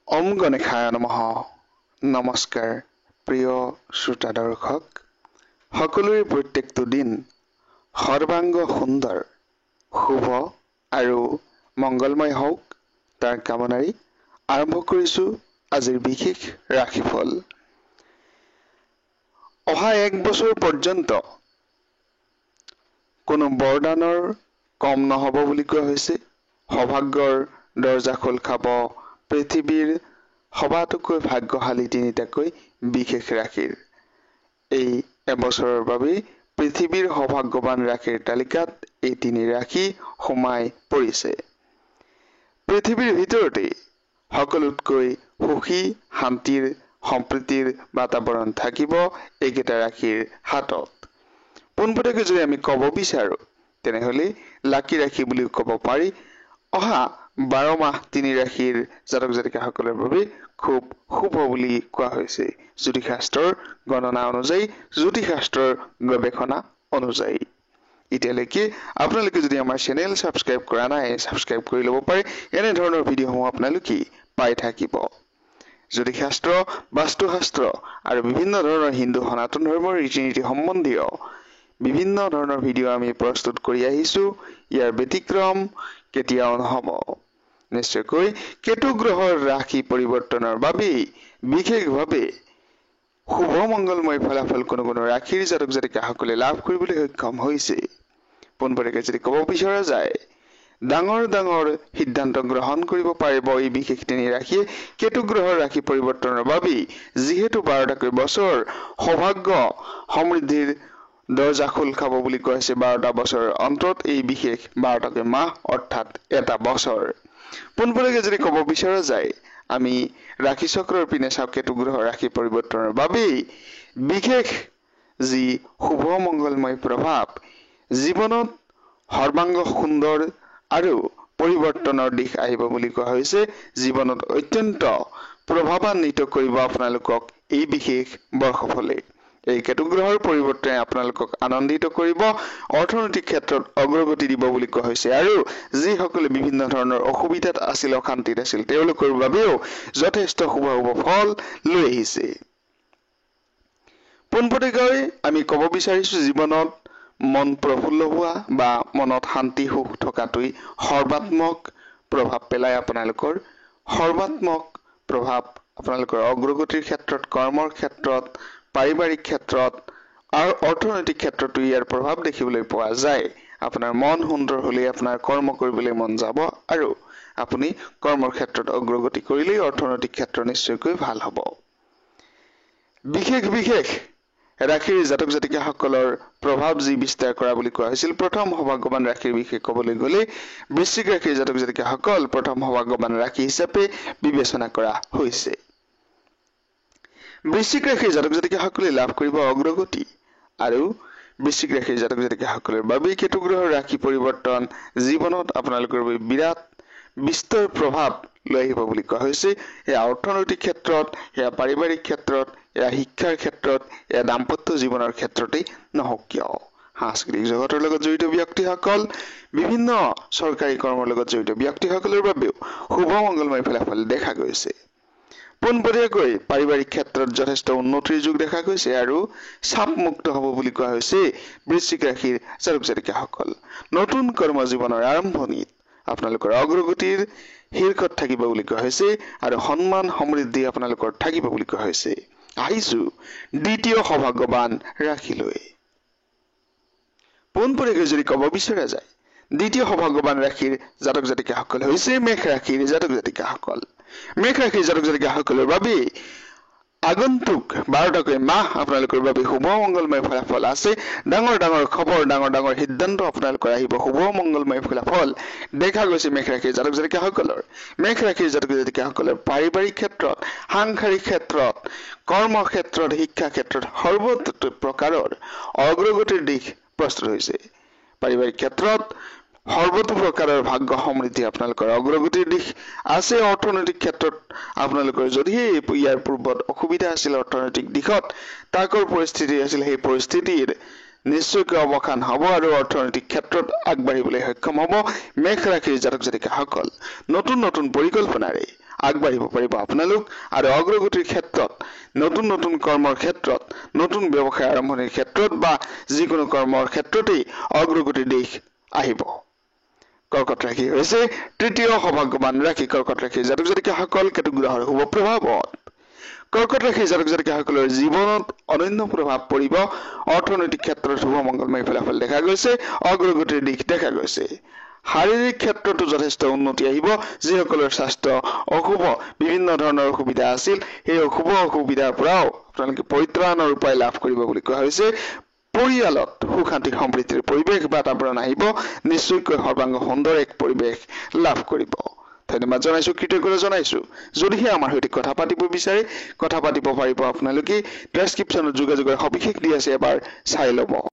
ওম গণেশায় নমঃ। নমস্কাৰ প্ৰিয় শ্ৰোতা দৰ্শক, সকলোৰে প্ৰত্যেকটো দিন সৰ্বাংগ সুন্দৰ, শুভ আৰু মংগলময় হওক তাৰ কামনাৰে আৰম্ভ কৰিছো আজিৰ বিশেষ ৰাশিফল। অহা এক বছৰ পৰ্যন্ত কোনো বৰদানৰ কম নহব বুলি কোৱা হৈছে। সৌভাগ্যৰ দৰ্জা খোল খাব পৃথিৱীৰ সবাতোকৈ ভাগ্যশালী তিনিটাকৈ বিশেষ ৰাশিৰ। এই এবছৰৰ বাবেই পৃথিৱীৰ সৌভাগ্যৱান ৰাশিৰ তালিকাত এই তিনি ৰাশি সোমাই পৰিছে। পৃথিৱীৰ ভিতৰতে সকলোতকৈ সুখী, শান্তিৰ, সম্প্ৰীতিৰ বাতাবৰণ থাকিব এইকেইটা ৰাশিৰ হাতত। পোনপটীয়াকৈ যদি আমি কব বিচাৰো তেনেহলে লাকি ৰাশি বুলিও কব পাৰি। অহা 12 মাহ তিনি ৰাশিৰ জাতক জাতিকাসকলৰ বাবে খুব শুভ বুলি কোৱা হৈছে জ্যোতিষশাস্ত্ৰৰ গণনা অনুযায়ী, জ্যোতিষশাস্ত্ৰৰ গৱেষণা অনুযায়ী। এতিয়ালৈকে আপোনালোকে যদি আমাৰ চেনেল ছাবস্ক্ৰাইব কৰা নাই, ছাবস্ক্ৰাইব কৰি ল'ব পাৰে। এনেধৰণৰ ভিডিঅ'সমূহ আপোনালোকে পাই থাকিব। জ্যোতিষশাস্ত্ৰ, বাস্তুশাস্ত্ৰ আৰু বিভিন্ন ধৰণৰ হিন্দু সনাতন ধৰ্মৰ ৰীতি নীতি সম্বন্ধীয় বিভিন্ন ধৰণৰ ভিডিঅ' আমি প্ৰস্তুত কৰি আহিছো। ইয়াৰ ব্যতিক্ৰম কেতিয়াও নহব। নিশ্চয়কৈ কেতু গ্ৰহৰ ৰাশি পৰিৱৰ্তনৰ বাবেই বিশেষভাৱে শুভ মংগলময় ফলাফল কোনো কোনো ৰাশিৰ জাতক জাতিকাসকলে লাভ কৰিবলৈ সক্ষম হৈছে। পোনপটীয়াকৈ যদি কব বিচৰা যায়, ডাঙৰ ডাঙৰ সিদ্ধান্ত গ্ৰহণ কৰিব পাৰিব এই বিশেষ তিনি ৰাশিয়ে কেতু গ্ৰহৰ ৰাশি পৰিৱৰ্তনৰ বাবেই। যিহেতু 12টাকৈ বছৰ সৌভাগ্য সমৃদ্ধিৰ দৰ্জা খোল খাব বুলি কোৱা হৈছে 12টা বছৰৰ অন্তত এই বিশেষ 12টাকৈ মাহ অৰ্থাৎ এটা বছৰ। পোনপটীয়াকৈ যদি কব বিচৰা যায়, আমি ৰাশি চক্ৰৰ পিনে চাওঁ কেতু গ্ৰহৰ ৰাশি পৰিৱৰ্তনৰ বাবেই বিশেষ যি শুভ মংগলময় প্ৰভাৱ জীৱনত সৰ্বাংগ সুন্দৰ আৰু পৰিৱৰ্তনৰ দিশ আহিব বুলি কোৱা হৈছে। জীৱনত অত্যন্ত প্ৰভাৱান্বিত কৰিব আপোনালোকক এই বিশেষ বৰ্ষফলে। এই কেতু গ্ৰহৰ পৰিৱৰ্তনে আপোনালোকক আনন্দিত কৰিব, অৰ্থনৈতিক ক্ষেত্ৰত অগ্ৰগতি দিব বুলি কোৱা হৈছে। আৰু যিসকলে বিভিন্ন ধৰণৰ অসুবিধাত আছিল, অশান্তিত আছিল, তেওঁলোকৰ বাবেও যথেষ্ট শুভ শুভ ফল লৈ আহিছে। পোনপটীয়াকৈ আমি কব বিচাৰিছো, জীৱনত মন প্ৰফুল্ল হোৱা বা মনত শান্তি সুখ থকাটোই সৰ্বাত্মক প্ৰভাৱ পেলায়। আপোনালোকৰ সৰ্বাত্মক প্ৰভাৱ আপোনালোকৰ অগ্ৰগতিৰ ক্ষেত্ৰত, কৰ্মৰ ক্ষেত্ৰত, পাৰিবাৰিক ক্ষেত্ৰত আৰু অৰ্থনৈতিক ক্ষেত্ৰতো ইয়াৰ প্ৰভাৱ দেখিবলৈ পোৱা যায়। আপোনাৰ মন সুন্দৰ হলেই আপোনাৰ কৰ্ম কৰিবলৈ মন যাব আৰু আপুনি কৰ্মৰ ক্ষেত্ৰত অগ্ৰগতি কৰিলেই অৰ্থনৈতিক ক্ষেত্ৰ নিশ্চয়কৈ ভাল হব। বিশেষ বিশেষ ৰাশিৰ জাতক জাতিকাসকলৰ প্ৰভাৱ যি বিস্তাৰ কৰা বুলি কোৱা হৈছিল, প্ৰথম সৌভাগ্যৱান ৰাশিৰ বিষয়ে কবলৈ গলে বৃশ্চিক ৰাশিৰ জাতক জাতিকাসকল প্ৰথম সৌভাগ্যৱান ৰাশি হিচাপে বিবেচনা কৰা হৈছে। বৃশ্চিক ৰাশিৰ জাতক জাতিকাসকলে লাভ কৰিব অগ্ৰগতি আৰু বৃশ্চিক ৰাশিৰ জাতক জাতিকাসকলৰ বাবে কেতু গ্ৰহৰ ৰাশি পৰিৱৰ্তন জীৱনত আপোনালোকৰ বাবে বিৰাট বিস্তৰ প্ৰভাৱ লৈ আহিব বুলি কোৱা হৈছে। এয়া অৰ্থনৈতিক ক্ষেত্ৰত, এয়া পাৰিবাৰিক ক্ষেত্ৰত, এয়া শিক্ষাৰ ক্ষেত্ৰত, এয়া দাম্পত্য জীৱনৰ ক্ষেত্ৰতেই নহওক কিয়। সাংস্কৃতিক জগতৰ লগত জড়িত ব্যক্তিসকল, বিভিন্ন চৰকাৰী কৰ্মৰ লগত জড়িত ব্যক্তিসকলৰ বাবেও শুভ মংগলময় ফলাফল দেখা গৈছে। পোনপটীয়াকৈ পাৰিবাৰিক ক্ষেত্ৰত যথেষ্ট উন্নতিৰ যুগ দেখা গৈছে আৰু চাপমুক্ত হব বুলি কোৱা হৈছে বৃশ্চিক ৰাশিৰ জাতক জাতিকাসকল। নতুন কৰ্ম জীৱনৰ আৰম্ভণিত আপোনালোকৰ অগ্ৰগতিৰ শীৰ্ষত থাকিব বুলি কোৱা হৈছে আৰু সন্মান সমৃদ্ধি আপোনালোকৰ থাকিব বুলি কোৱা হৈছে। আহিছো দ্বিতীয় সৌভাগ্যৱান ৰাশিলৈ। পোনপটীয়াকৈ যদি কব বিচৰা যায়, দ্বিতীয় সৌভাগ্যৱান ৰাশিৰ জাতক জাতিকাসকল হৈছে মেষ ৰাশিৰ জাতক জাতিকাসকল। মেষ ৰাশিৰ জাতক জাতিকাসকলৰ বাবে আগন্তুক 12টাকৈ মাহ আপোনালোকৰ বাবে শুভ মংগলময় ফলাফল আছে। ডাঙৰ ডাঙৰ খবৰ, ডাঙৰ ডাঙৰ সিদ্ধান্ত আপোনালোকৰ আহিব, শুভ মংগলময় ফলাফল দেখা গৈছে মেষ ৰাশিৰ জাতক জাতিকাসকলৰ। মেষ ৰাশিৰ জাতক জাতিকাসকলৰ পাৰিবাৰিক ক্ষেত্ৰত, সাংসাৰিক ক্ষেত্ৰত, কৰ্ম ক্ষেত্ৰত, শিক্ষা ক্ষেত্ৰত সৰ্ব প্ৰকাৰৰ অগ্ৰগতিৰ দিশ প্ৰস্তুত হৈছে। পাৰিবাৰিক ক্ষেত্ৰত সৰ্বতো প্ৰকাৰৰ ভাগ্য সমৃদ্ধি আপোনালোকৰ অগ্ৰগতিৰ দিশ আছে। অৰ্থনৈতিক ক্ষেত্ৰত আপোনালোকৰ যদিহে ইয়াৰ পূৰ্বত অসুবিধা আছিল অৰ্থনৈতিক দিশত, তাকৰ পৰিস্থিতি আছিল, সেই পৰিস্থিতিৰ নিশ্চয়কৈ অৱসান হব আৰু অৰ্থনৈতিক ক্ষেত্ৰত আগবাঢ়িবলৈ সক্ষম হব মেষ ৰাশিৰ জাতক জাতিকাসকল। নতুন নতুন পৰিকল্পনাৰে আগবাঢ়িব পাৰিব আপোনালোক আৰু অগ্ৰগতিৰ ক্ষেত্ৰত নতুন নতুন কৰ্মৰ ক্ষেত্ৰত নতুন ব্যৱসায় আৰম্ভণিৰ ক্ষেত্ৰত বা যিকোনো কৰ্মৰ ক্ষেত্ৰতেই অগ্ৰগতিৰ দিশ আহিব কৰ্কট ৰাশি হৈছে তৃতীয় সৌভাগ্যৱান ৰাশি কৰ্কট ৰাশিৰ জাতক জাতিকাসকল কেতু গ্ৰহৰ শুভ প্ৰভাৱত কৰ্কট ৰাশিৰ জাতক জাতিকাসকলৰ জীৱনত অনন্য প্ৰভাৱ পৰিব অৰ্থনৈতিক ক্ষেত্ৰত শুভ মংগলময় ফলাফল দেখা গৈছে অগ্ৰগতিৰ দিশ দেখা গৈছে শাৰীৰিক ক্ষেত্ৰতো যথেষ্ট উন্নতি আহিব যিসকলৰ স্বাস্থ্য অশুভ বিভিন্ন ধৰণৰ অসুবিধা আছিল সেই অসুবিধাৰ পৰাও আপোনালোকে পৰিত্ৰাণৰ উপায় লাভ কৰিব বুলি কোৱা হৈছে পৰিয়ালত সুখ শান্তি সমৃদ্ধিৰ পৰিৱেশ বাতাবৰণ আহিব নিশ্চয়কৈ সৰ্বাংগ সুন্দৰ এক পৰিৱেশ লাভ কৰিব ধন্যবাদ জনাইছো কৃতজ্ঞতা জনাইছো যদিহে আমাৰ সৈতে কথা পাতিব বিচাৰে কথা পাতিব পাৰিব আপোনালোকে ডেছক্ৰিপশ্যনত যোগাযোগৰ সবিশেষ দি আছে এবাৰ চাই ল'ব